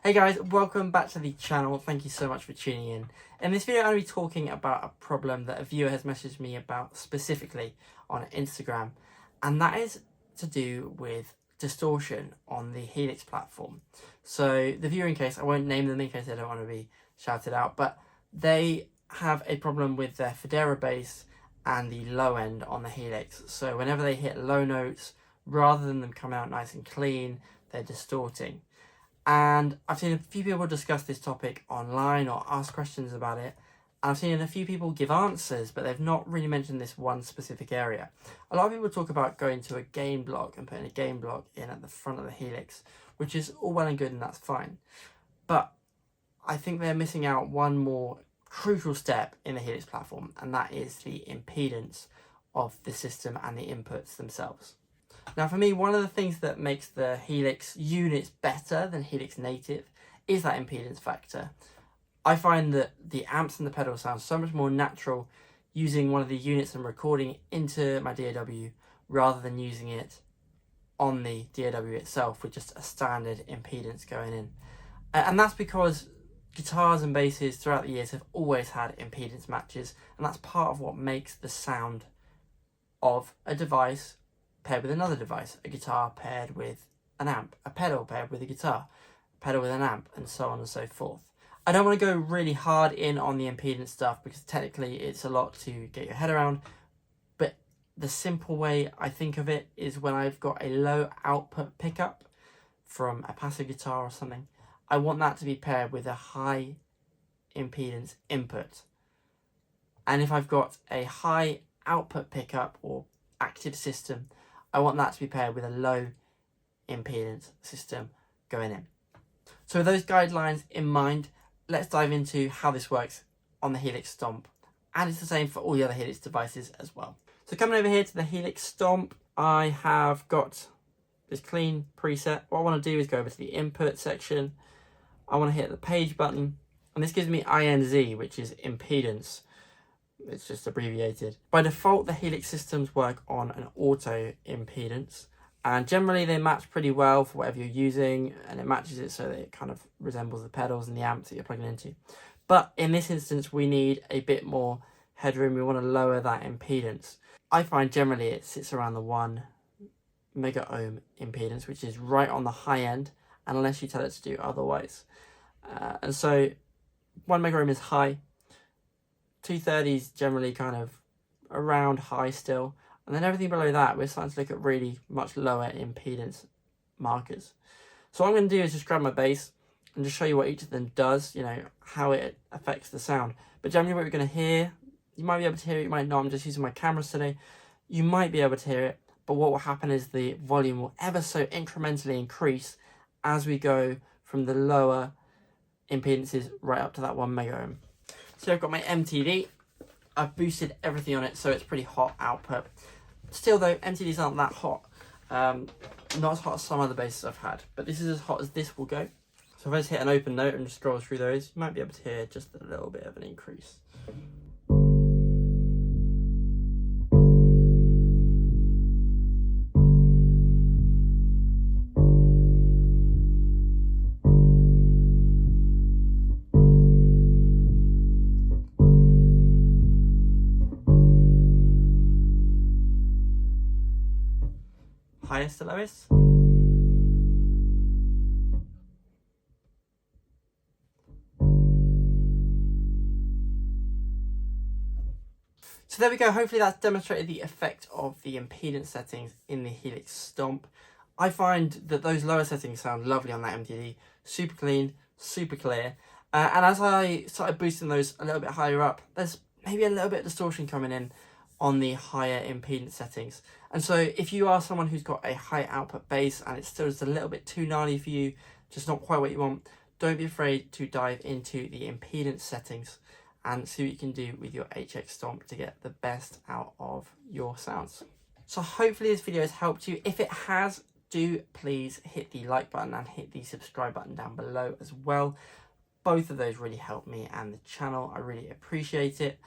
Hey guys, welcome back to the channel. Thank you so much for tuning in. In this video, I'm going to be talking about a problem that a viewer has messaged me about specifically on Instagram, and that is to do with distortion on the Helix platform. So the viewer, in case, I won't name them in case they don't want to be shouted out, but they have a problem with their Federa bass and the low end on the Helix. So whenever they hit low notes, rather than them coming out nice and clean, they're distorting. And I've seen a few people discuss this topic online or ask questions about it. And I've seen a few people give answers, but they've not really mentioned this one specific area. A lot of people talk about going to a gain block and putting a gain block in at the front of the Helix, which is all well and good and that's fine. But I think they're missing out one more crucial step in the Helix platform, and that is the impedance of the system and the inputs themselves. Now for me, one of the things that makes the Helix units better than Helix native is that impedance factor. I find that the amps and the pedals sound so much more natural using one of the units and recording into my DAW rather than using it on the DAW itself with just a standard impedance going in. And that's because guitars and basses throughout the years have always had impedance matches, and that's part of what makes the sound of a device paired with another device, a guitar paired with an amp, a pedal paired with a guitar, a pedal with an amp, and so on and so forth. I don't want to go really hard in on the impedance stuff because technically it's a lot to get your head around, but the simple way I think of it is when I've got a low output pickup from a passive guitar or something, I want that to be paired with a high impedance input. And if I've got a high output pickup or active system, I want that to be paired with a low impedance system going in. So with those guidelines in mind, let's dive into how this works on the Helix Stomp. And it's the same for all the other Helix devices as well. So coming over here to the Helix Stomp, I have got this clean preset. What I want to do is go over to the input section. I want to hit the page button, and this gives me INZ, which is impedance. It's just abbreviated. By default, the Helix systems work on an auto impedance, and generally they match pretty well for whatever you're using, and it matches it so that it kind of resembles the pedals and the amps that you're plugging into. But in this instance, we need a bit more headroom. We want to lower that impedance. I find generally it sits around the 1 mega ohm impedance, which is right on the high end, unless you tell it to do otherwise. And so 1 mega ohm is high. 230 is generally kind of around high still, and then everything below that we're starting to look at really much lower impedance markers. So what I'm going to do is just grab my bass and just show you what each of them does, you know, how it affects the sound. But generally what you're going to hear, you might be able to hear it, you might not. I'm just using my cameras today. You might be able to hear it, but what will happen is the volume will ever so incrementally increase as we go from the lower impedances right up to that 1 mega ohm. So I've got my MTD, I've boosted everything on it so it's pretty hot output. Still though, MTDs aren't that hot. Not as hot as some other basses I've had, but this is as hot as this will go. So if I just hit an open note and just scroll through those, you might be able to hear just a little bit of an increase. Highest to lowest. So there we go. Hopefully that's demonstrated the effect of the impedance settings in the Helix Stomp. I find that those lower settings sound lovely on that MTD. Super clean, super clear. And as I started boosting those a little bit higher up, there's maybe a little bit of distortion coming in on the higher impedance settings. And so if you are someone who's got a high output bass and it's still just a little bit too gnarly for you, just not quite what you want, don't be afraid to dive into the impedance settings and see what you can do with your HX Stomp to get the best out of your sounds. So hopefully this video has helped you. If it has, do please hit the like button and hit the subscribe button down below as well. Both of those really help me and the channel. I really appreciate it.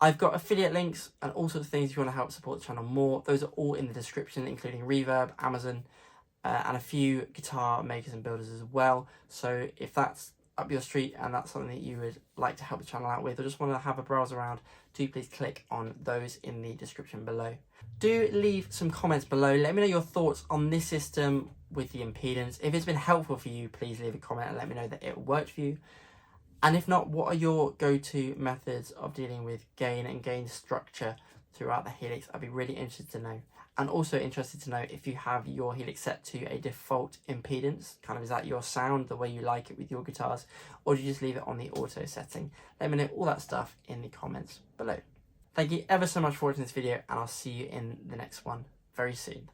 I've got affiliate links and all sorts of things if you want to help support the channel more. Those are all in the description, including Reverb, Amazon, and a few guitar makers and builders as well. So if that's up your street and that's something that you would like to help the channel out with, or just want to have a browse around, do please click on those in the description below. Do leave some comments below. Let me know your thoughts on this system with the impedance. If it's been helpful for you, please leave a comment and let me know that it worked for you. And if not, what are your go-to methods of dealing with gain and gain structure throughout the Helix? I'd be really interested to know. And also interested to know if you have your Helix set to a default impedance. Kind of, is that your sound, the way you like it with your guitars? Or do you just leave it on the auto setting? Let me know all that stuff in the comments below. Thank you ever so much for watching this video, and I'll see you in the next one very soon.